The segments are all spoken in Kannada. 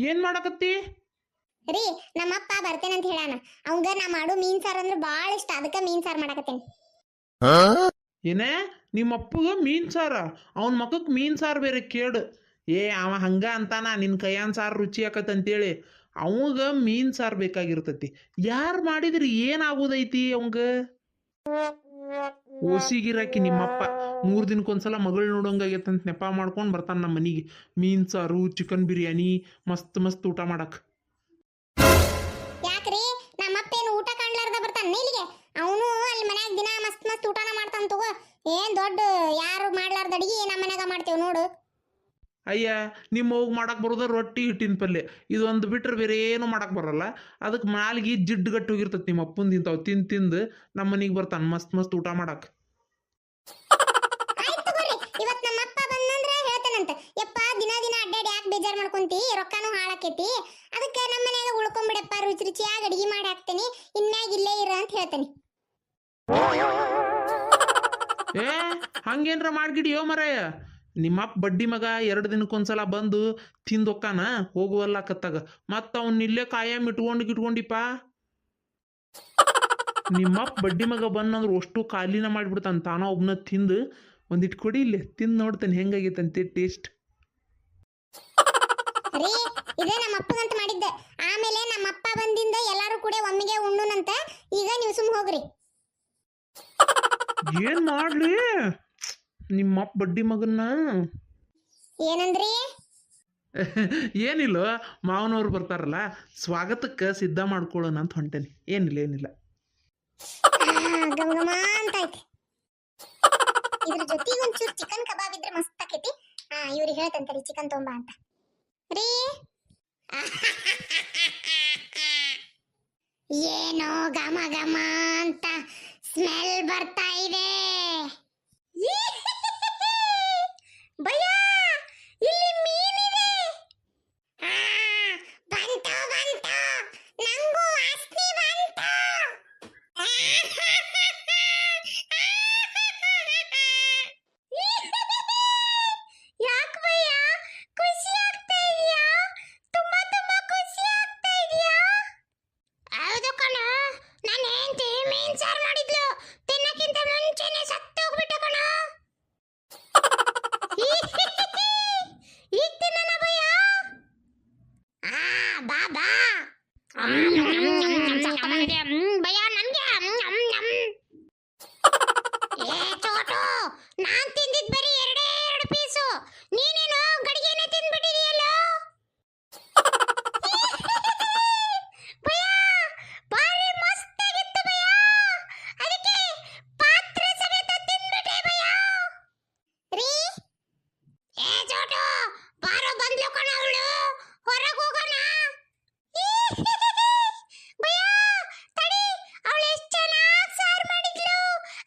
ಏನ್ ಮಾಡಕತ್ತಿ? ರೀ ನಮ್ಮಪ್ಪ ಬರ್ತೇನಂತ ಹೇಳಾನ. ಅವಂಗ ನಾ ಮಾಡು ಮೀನ್ ಸಾರು ಅಂದ್ರೆ ಬಾಳ ಇಷ್ಟ, ಅದಕ್ಕ ಮೀನ್ ಸಾರು ಮಾಡಕತ್ತೇನಿ. ಏನೇ ನಿಮ್ಮ ಅಪ್ಪಗ ಮೀನ್ ಸಾರ? ಅವನ ಮಗಕ್ ಮೀನ್ ಸಾರು ಬೇರೆ ಕೇಡು. ಅವ ಹಂಗ ಅಂತಾನ ನಿನ್ ಕೈಯಾನ್ ಸಾರು ರುಚಿ ಆಕತ್ತಂತೇಳಿ. ಅವಂಗ ಮೀನ್ ಸಾರು ಬೇಕಾಗಿರ್ತತಿ. ಯಾರು ಮಾಡಿದ್ರಿ ಏನಾಗೋದೈತಿ ಅವಂಗ? ಓಸಿಗಿರಾಕಿ ನಿಮ್ಮಪ್ಪ 3 ದಿನಕ್ಕೊಂದ್ಸಲ ಮಗಳು ನೋಡೋಂಗಾಗೈತಂತ ನೆಪ ಮಾಡ್ಕೊಂಡು ಬರ್ತಾನ ನಮ್ಮ ಮನಿಗೆ. ಮೀನ್ ಸಾರು, ಚಿಕನ್ ಬಿರಿಯಾನಿ ಮಸ್ತ್ ಮಸ್ತ್ ಊಟ ಮಾಡಕ್. ಯಾಕ್ರಿ ನಮ್ಮಪ್ಪ ಏನು ಊಟ ಕಾಣ್ಲಾರ್ದ ಬರ್ತಾನ ಇಲ್ಲಿಗೆ? ಅವನು ಅಲ್ಲಿ ಮನ್ಯಾಗ ದಿನ ಮಸ್ತ್ ಮಸ್ತ್ ಊಟನ ಮಾಡ್ತಾನ ತಗೋ. ಏನ್ ದೊಡ್ಡ ಯಾರು ಮಾಡ್ಲಾರ್ದ ಅಡಿಗೆ ನಮ್ಮ ಮನ್ಯಾಗ ಮಾಡ್ತೇವ್ ನೋಡು. ಅಯ್ಯ ನಿಮ್ಮ ಹೋಗಿ ಮಾಡಕ್ ಬರೋದ ರೊಟ್ಟಿ ಹಿಟ್ಟಿನ ಪಲ್ಯ, ಇದೊಂದು ಬಿಟ್ರೆ ಬೇರೆ ಏನು ಮಾಡಕ್ ಬರಲ್ಲ. ಅದಕ್ಕೆ ನಾಲ್ಗಿ ಜಿಡ್ಡು ಗಟ್ಟು ಹೋಗಿರ್ತತಿ ನಿಮ್ಮ ಅಪ್ಪಂದು. ಇಂಥವು ತಿಂದು ನಮ್ಮ ಮನಿಗೆ ಬರ್ತಾನ ಮಸ್ತ್ ಮಸ್ತ್ ಊಟ ಮಾಡಕ್. ಆಯ್ತು ತಗೋರಿ, ಇವತ್ ನಮ್ಮಪ್ಪ ಬಂದಂದ್ರ ಹೇಳ್ತೇನಂತ. ಯಪ್ಪ ದಿನ ದಿನ ಅಡ್ಡಾಡಿ ಯಾಕೆ ಬೇಜಾರ್ ಮಾಡ್ಕೊಂತಿ, ರೊಕ್ಕನೂ ಹಾಳಾಕೈತಿ, ಅದಕ್ಕೆ ನಮ್ಮ ಮನ್ಯಾಗ ಉಳ್ಕೊಂಬಿಡಪ್ಪ, ರುಚಿ ರುಚಿಯಾಗಿ ಅಡಿಗೆ ಮಾಡಿ ಹಾಕ್ತೇನಿ, ಇನ್ಮ್ಯಾಗ ಇಲ್ಲೇ ಇರ ಅಂತ ಹೇಳ್ತೇನಿ. ಹಂಗೇನ್ರ ಮಾಡ್ಗಿಡಿಯೋ ಮರಾಯ. ನಿಮ್ಮಪ್ಪ ಬಡ್ಡಿ ಮಗ 2 ದಿನಕ್ಕೊಂದ್ಸಲ ಬಂದು ತಿಂದೊಕ್ಕಾನ ಹೋಗುವಲ್ಲಾಕತ್ತಾಗ. ಮತ್ತ ಅವ್ನ ಇಲ್ಲೇ ಕಾಯಂ ಇಟ್ಕೊಂಡಿಪ್ಪ. ನಿಮ್ಮಪ್ಪ ಬಡ್ಡಿ ಮಗ ಬಂದಂದ್ರೆ ಅಷ್ಟು ಖಾಲಿನ ಮಾಡಿಬಿಡ್ತಾನ. ತಾನ ಒಬ್ನ ತಿಂದು ಒಂದಿಟ್ಟು ಕೊಡಿ ಇಲ್ಲೇ ತಿಂದು ನೋಡ್ತಾನೆ ಹೆಂಗಾಗೈತಂತೆ ಟೇಸ್ಟ್. ರೀ ಇದೇ ನಮ್ಮ ಅಪ್ಪಗಂತ ಮಾಡಿದ್ದೆ. ಆಮೇಲೆ ನಮ್ಮ ಅಪ್ಪ ಬಂದಿಂದ ಎಲ್ಲಾರು ಕೂಡ ಒಮ್ಮಿಗೆ ಉಣ್ಣುನಂತ. ಈಗ ನೀವು ಸುಮ್ ಹೋಗ್ರಿ. ಏನ್ ಮಾಡ್ಲಿ ನಿಮ್ಮಪ್ಪ ಬಡ್ಡಿ ಮಗನ್ನ? ಏನಂದ್ರಿ? ಏನಿಲ್ಲ, ಮಾವನವ್ರು ಬರ್ತಾರಲ್ಲ, ಸ್ವಾಗತಕ್ಕೆ ಸಿದ್ಧ ಮಾಡ್ಕೊಳ್ಳೋಣ ಅಂತ ಹೊಂಟೇನಿ. ಏನಿಲ್ಲ ಗಮ ಅಂತ ಐತಿ. ಇದ್ರ ಜೊತೆಗೆ ಒಂಚೂರು ಚಿಕನ್ ಕಬಾಬ್ ಇದ್ರೆ ಮಸ್ತ್ ಆಕೈತಿ. ಇವ್ರಿಗೆ ಹೇಳ್ತಂತರಿ ಚಿಕನ್ ತೊಂಬಾ ಅಂತ. ರೀ ಏನೋ ಘಮ ಘಮ ಅಂತ ಸ್ಮೆಲ್ ಬರ್ತಾ ಇದೆ. ಭಯ, ಇಲ್ಲಿ ಮೀನಿದೆ. ಬಂತು ನಂಗೂ ವಾಸನೆ ಬಂತು. ಯಾಕೆ ಭಯ, ಖುಷಿ ಆಗ್ತಾ ಇದೆಯಾ? ತುಂಬಾ ಖುಷಿ ಆಗ್ತಾ ಇದೆಯಾ? ಹೌದು ಕಣ, ನನ್ನ ಹೆಂಡತಿ ಮೀನ್ ಸಾರು ಮಾಡಿದ್ಲು. ತಿನ್ನಕ್ಕಿಂತ ಮುಂಚೆನೆ ಸತ್ತು ಹೋಗ್ಬಿಟ್ಟು ಕಣ. ಈಗ ತಿನ್ನೋಣ ಭಯ? ಬಾ ಬಾ. ಭಯ ನನ್ಗೆ ಏ ಚೋಟು, ನಾನ್ ತಿಂದಿದ್ ಬರೀ 2 ಪೀಸು, ನೀನೇನು ಗಡಿಗೆನೆ ತಿಂದ್ಬಿಟ್ಟಿದೀಯಲ್ಲ. ಭಯ ಬಾರಿ ಮಸ್ತ್ ಆಗಿತ್ತು ಭಯ, ಅದಕ್ಕೆ ಪಾತ್ರೆ ಸಮೇತ ತಿಂದ್ಬಿಟ್ಟೆ ಭಯ. ರೀ ಏ ಚೋಟು, ಬಾರೋ ಬಂದ್ಲು ಕಣ ಅವಳು, ಹೊರಗೆ ಹೋಗೋಣ. ಭಯ ತಡಿ, ಅವಳು ಎಷ್ಟು ಚೆನ್ನಾಗಿ ಸಾರು ಮಾಡಿದ್ಲು.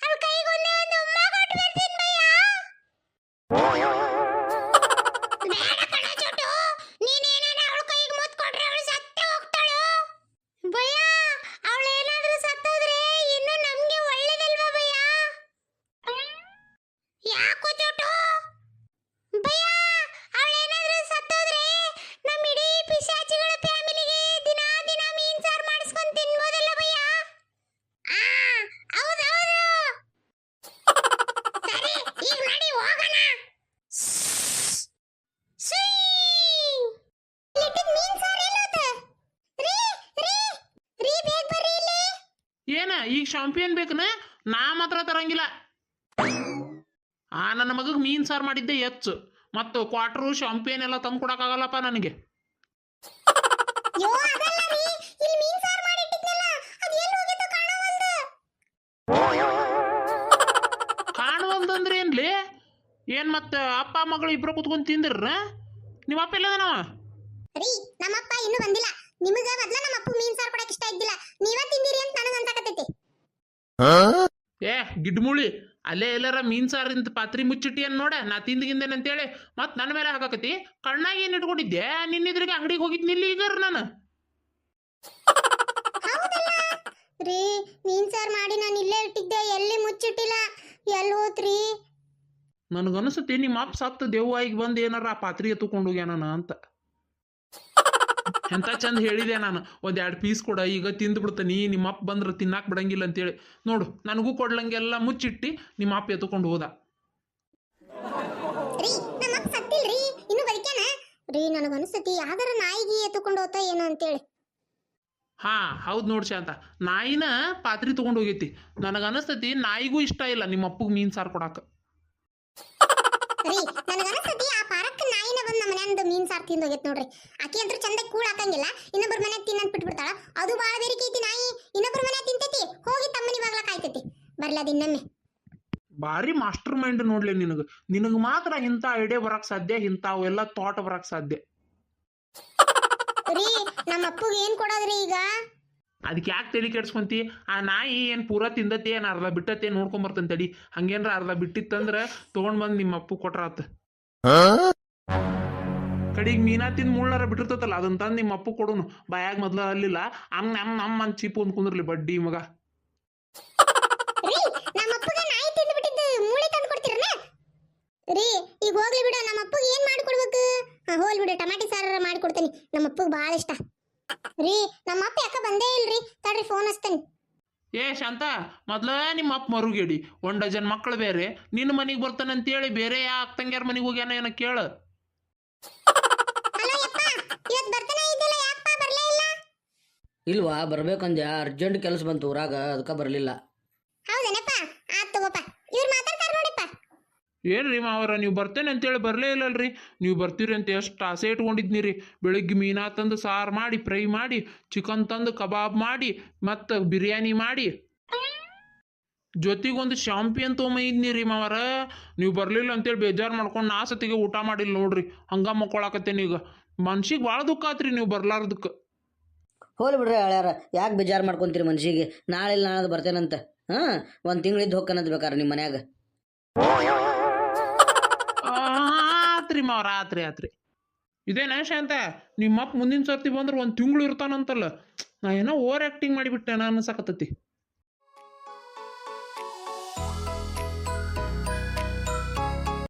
ಅವಳ ಕೈಗೊಂದೇ ಒಂದು ಉಮ್ಮ ಕೊಟ್ಟು ಬರ್ತೀನಿ ಭಯ. ಬೇಡ ಕಣ ಚೋಟು, ನೀನೇನಾನ ಅವಳ ಕೈಗೆ ಮುತ್ತು ಕೊಟ್ರೆ ಅವಳು ಸತ್ತೇ ಹೋಗ್ತಾಳು. ಭಯ ಅವಳು ಏನಾದ್ರೂ ಸತ್ತೋದ್ರೆ ಇನ್ನು ನಮ್ಗೆ ಒಳ್ಳೇದಲ್ವಾ ಭಯ? ಯಾಕೋ ಚೋಟು? ಭಯ ಅವಳು ಏನಾದ್ರೂ ಸತ್ತೋದ್ರೆ ನಮ್ಮ ಇಡೀ ಪಿಶಾಚಿಗಳ ಫ್ಯಾಮಿಲಿಗೆ ದಿನ ಮೀನ್ ಸಾರು ಮಾಡಿಸ್ಕೊಂಡು ತಿನ್ಬೋದಲ್ಲ ಭಯ? ಹೌದೌದು. ಸರಿ ಈಗ ನಡಿ ಹೋಗೋಣ. ಮೀನ್ ಸಾರು ಎಲ್ಲೋತ? ರೀ ರೀ ರೀ ಬೇಗ ಬರ್ರಿ ಇಲ್ಲಿ. ಏನ ಈಗ ಶಾಂಪಿಯನ್ ಬೇಕನ? ನಾ ಮಾತ್ರ ತರಂಗಿಲ್ಲ. ನನ್ನ ಮಗಗ್ ಮೀನ್ ಸಾರು ಮಾಡಿದ್ದೆ ಹೆಚ್ಚು, ಮತ್ತು ಕ್ವಾಟ್ರು ಶಾಂಪಿಯನ್ ಎಲ್ಲ ತಂದು ಕೊಡಕ್ಕಾಗಲ್ಲಪ್ಪ ನನಗೆ. ಯೋ ಅದಲ್ಲ ರೀ, ಇಲ್ಲಿ ಮೀನ್ ಸಾರು ಮಾಡಿಟ್ಟಿದ್ನಲ್ಲ, ಅದು ಎಲ್ಲಿ ಹೋಗಿತ್ತು ಕಾಣವಲ್ದು. ಕಾಣುವಲ್ದಂದ್ರೆ ಏನ್ಲಿ? ಏನ್ ಮತ್ತೆ ಅಪ್ಪ ಮಗಳು ಇಬ್ರು ಕುತ್ಕೊಂಡು ತಿಂದಿರ್ರ? ನಿಮ್ಮ ಅಪ್ಪ ಎಲ್ಲದನವ? ರೀ ನಮ್ಮಪ್ಪ ಇನ್ನೂ ಬಂದಿಲ್ಲ. ನಿಮಗೆ ಮೊದಲ ನಮ್ಮ ಅಪ್ಪ ಮೀನ್ ಸಾರು ಕೊಡಕ್ಕೆ ಇಷ್ಟ ಇದ್ದಿಲ್ಲ, ನೀವ ತಿಂದಿರಿ ಅಂತ ನನಗೆ ಅನ್ಸಕತ್ತೈತಿ. ಗಿಡ್ಮುಳಿ, ಅಲ್ಲೇ ಎಲ್ಲಾರ ಮೀನ್ ಸಾರಿಂತ ಪಾತ್ರಿ ಮುಚ್ಚಿಟ್ಟಿ ಅನ್ ನೋಡ, ನಾ ತಿಂದಿಗಿಂದೇನೆ ಅಂತೇಳಿ ಮತ್ ನನ್ನ ಮೇಲೆ ಹಾಕಕತಿ. ಕಣ್ಣಾಗಿ ಏನ್ ಇಟ್ಕೊಂಡಿದ್ದೆ? ನಿನ್ನಿದ್ರಿಗೆ ಅಂಗಡಿಗೆ ಹೋಗಿದ್ನಿಲ್ಲ ಈಗ ನಾನು. ಹೌದಲ್ಲ ರೀ, ಮೀನ್ ಸಾರು ಮಾಡಿ ನಾನು ಇಲ್ಲೇ ಇಟ್ಟಿದ್ದೆ, ಎಲ್ಲಿ ಮುಚ್ಚಿಟ್ಟಿಲ್ಲ. ಎಲ್ಲಿ ಹೋತ್ರಿ? ನನಗನ್ಸುತ್ತೆ ನಿಮ್ಮ ಅಪ್ಪ ಸತ್ತು ದೆವ್ವಾಗಿ ಬಂದು ಏನಾರ ಆ ಪಾತ್ರೆ ಎತ್ಕೊಂಡು ಹೋಗ್ಯಾನ ಅಂತ. ಎಂತ ಚಂದ ಹೇಳಿದೆ ನಾನು, ಒಂದು 2 ಪೀಸ್ ಕೊಡ, ಈಗ ತಿಂದು ಬಿಡ್ತಾನಿ, ನಿಮ್ಮ ಅಪ್ಪ ಬಂದ್ರೆ ತಿನ್ನಾಕ್ ಬಿಡಂಗಿಲ್ಲ ಅಂತೇಳಿ. ನೋಡು ನನಗೂ ಕೊಡ್ಲಂಗೆಲ್ಲ ಮುಚ್ಚಿಟ್ಟು ನಿಮ್ಮ ಅಪ್ಪ ಎತ್ಕೊಂಡು ಹೋದ. ರೀ ನಮ್ಮ ಅಪ್ಪ ಸತ್ತಿಲ್ರಿ, ಇನ್ನು ಬದುಕ್ಯಾನ ರೀ. ನನಗೆ ಅನಿಸ್ತತಿ ಯಾವ್ದಾರ ನಾಯಿಗೆ ಎತ್ತುಕೊಂಡು ಹೋತ ಏನೋ ಅಂತೇಳಿ. ಹಾ ಹೌದು ನೋಡಿ ಶಾಂತ, ನಾಯಿನ ಪಾತ್ರಿ ತೊಗೊಂಡು ಹೋಗೈತಿ. ನನಗೆ ಅನಿಸ್ತತಿ ನಾಯಿಗೂ ಇಷ್ಟ ಇಲ್ಲ ನಿಮ್ಮ ಅಪ್ಪಗೆ ಮೀನು ಸಾರು ಕೊಡಾಕ. ರೀ ನನಗೆ ಅನಿಸ್ತತಿ ಆ ಪಾರಕ್ಕ ನಾಯಿನ ಬಂದು ನಮ್ಮ ಮನೆಯಿಂದ ಮೀನ್ ಸಾರು ತಿಂದು ಹೋಗೈತೆ ನೋಡ್ರಿ. ಆಕಿ ಅಂತೂ ಚಂದ ಕೂಳ್ ಹಾಕಂಗಿಲ್ಲ, ಇನ್ನೊಬ್ಬರ ಮನೆ ತಿನ್ನಂತ ಬಿಟ್ಬಿಡ್ತಾಳ. ಅದು ಭಾಳ ಬೇರಿಕೆ ಐತಿ ನಾಯಿ, ಇನ್ನೊಬ್ಬರ ಮನೆ ತಿಂತೈತಿ, ಹೋಗಿ ತಮ್ಮನಿ ಬಾಗ್ಲ ಕಾಯ್ತೈತಿ. ಬರ್ಲ ದಿನ್ನಮ್ಮೆ. ಭಾರಿ ಮಾಸ್ಟರ್ ಮೈಂಡ್ ನೋಡ್ಲಿ ನಿನಗೆ ಮಾತ್ರ ಇಂಥ ಐಡಿಯಾ ಬರಕ್ ಸಾಧ್ಯ, ಇಂಥವೆಲ್ಲ ಥಾಟ್ ಬರಕ್ ಸಾಧ್ಯ. ರೀ ನಮ್ಮ ಅಪ್ಪಗೆ ಏನ್ ಕೊಡೋದ್ರಿ ಈಗ? ಅದಕ್ಕೆ ಯಾಕೆ ತಲೆ ಕೆಡ್ಸ್ಕೊಂತಿ? ಆ ನಾಯಿ ಏನು ಪೂರ ತಿಂದತಿ, ಏನು ಅರ್ಧ ಬಿಟ್ಟತಿ ನೋಡ್ಕೊಂಬರ್ತಂತ ತಡಿ. ಹಂಗೇನ್ರ ಅರ್ಧ ಬಿಟ್ಟಿತ್ತಂದ್ರೆ ತೊಗೊಂಡ್ ಬಂದು ನಿಮ್ಮ ಅಪ್ಪು ಕೊಟ್ರಾತ. ಕಡಿಗೆ ಮೀನಾ ತಿಂದು ಮುಳ್ಳಾರ ಬಿಟ್ಟಿರ್ತತಲ್ಲ, ಅದನ್ನ ತಂದು ನಿಮ್ಮ ಅಪ್ಪು ಕೊಡೋನು. ಬಾಯಾಗ ಮೊದ್ಲ ಅಲ್ಲಿಲ್ಲ, ನಮ್ಮ ಅಂತ ಚೀಪ್ ಅಂತ ಕುಂದ್ರಲಿ ಬಡ್ಡಿ ಮಗ. ರೀ ನಮ್ಮ ಅಪ್ಪಗೆ ನಾಯಿ ತಿಂದು ಬಿಟ್ಟಿದ್ದು ಮೂಳೆ ತಂದು ಕೊಡ್ತೀರನ? ರೀ ಈಗ ಹೋಗ್ಲಿ ಬಿಡು, ನಮ್ಮ ಅಪ್ಪಗೆ ಏನ್ ಮಾಡ್ಕೊಡ್ಬೇಕು? ಹೋಲ್ ಬಿಡು, ಟಮಾಟಿ ಸಾರ ಮಾಡ್ಕೊಡ್ತೀನಿ, ನಮ್ಮ ಅಪ್ಪಗೆ ಭಾಳ ಇಷ್ಟ. ರೀ ನಮ್ಮ ಅಪ್ಪ ಯಾಕ ಬಂದೇ ಇಲ್ರಿ, ತಡ್ರಿ ಫೋನ್ ಹಚ್ತೇನೆ. ಏ ಶಾಂತ, ಮೊದ್ಲ ನಿಮ್ಮ ಅಪ್ಪ ಮರುಗೇಡಿ, 1 ಡಜನ್ ಮಕ್ಕಳು ಬೇರೆ, ನಿನ್ನ ಮನೆಗೆ ಬರ್ತಾನಂತೇಳಿ ಬೇರೆ ಯಾ ಅಕ್ಕಂಗ್ಯಾರ ಮನೆಗೆ ಹೋಗ್ಯಾನ ಏನೋ ಕೇಳು. ಹಲೋ ಯಪ್ಪ, ಇವತ್ತು ಬರ್ತಾನೆ ಇದ್ದಲ್ಲ, ಯಾಕಪ್ಪ ಬರ್ಲೇ ಇಲ್ಲ? ಇಲ್ವಾ, ಬರ್ಬೇಕಂದ್ಯಾ, ಅರ್ಜೆಂಟ್ ಕೆಲಸ ಬಂತು ಊರಾಗ, ಅದಕ್ಕೆ ಬರಲಿಲ್ಲ. ಹೌದೇನಪ್ಪ, ಆತ್ ತಗೋಪ್ಪ, ಇವ್ರು ಮಾತಾಡ್ತಾರ ನೋಡಿಪ್ಪ. ಏನ್ರಿ ಮಾವರ, ನೀವು ಬರ್ತೇನೆ ಅಂತೇಳಿ ಬರಲೇ ಇಲ್ಲಲ್ರಿ. ನೀವು ಬರ್ತೀರಿ ಅಂತ ಎಷ್ಟು ಆಸೆ ಇಟ್ಕೊಂಡಿದ್ನಿ ರೀ. ಬೆಳಿಗ್ಗೆ ಮೀನಾ ತಂದು ಸಾರು ಮಾಡಿ, ಫ್ರೈ ಮಾಡಿ, ಚಿಕನ್ ತಂದು ಕಬಾಬ್ ಮಾಡಿ, ಮತ್ತು ಬಿರಿಯಾನಿ ಮಾಡಿ, ಜೊತೆಗೊಂದು ಶಾಂಪಿಯನ್ ತೊಗೊಂಬಂದಿದ್ನಿ ರೀ ಮಾವರ. ನೀವು ಬರಲಿಲ್ಲ ಅಂತೇಳಿ ಬೇಜಾರು ಮಾಡ್ಕೊಂಡು ನಾ ಸತಿಗೆ ಊಟ ಮಾಡಿಲ್ಲ ನೋಡ್ರಿ, ಹಂಗ ಮಕ್ಕೊಳಕತ್ತೇನೆ ಈಗ. ಮನ್ಸಿಗೆ ಭಾಳ ದುಃಖ ಆತ್ರಿ ನೀವು ಬರ್ಲಾರ್ದಕ್ಕೆ. ಹೋಲಿ ಬಿಡ್ರಿ ಹಳ್ಯಾರ, ಯಾಕೆ ಬೇಜಾರು ಮಾಡ್ಕೊಂತೀರಿ ಮನ್ಸಿಗೆ? ನಾಳೆ ನಾಳೆ ಬರ್ತೇನಂತ. ಹಾಂ, 1 ತಿಂಗಳಿದ್ದು ಹೋಗ್ಕನಂತ ಬೇಕಾರೆ ನಿಮ್ಮ ಮನ್ಯಾಗ. ಆತ್ರಿ ಮಾವ್ರ, ಆತ್ರಿ. ಇದೇನ ಶಾಂತ, ನಿಮ್ಮಪ್ಪ ಮುಂದಿನ ಸರ್ತಿ ಬಂದ್ರೆ 1 ತಿಂಗಳು ಇರ್ತಾನಂತಲ್ಲ. ನಾ ಏನೋ ಓವರ್ ಆ್ಯಕ್ಟಿಂಗ್ ಮಾಡಿಬಿಟ್ಟೆ ನಾನು ಅನ್ಸಕತ್ತತಿ.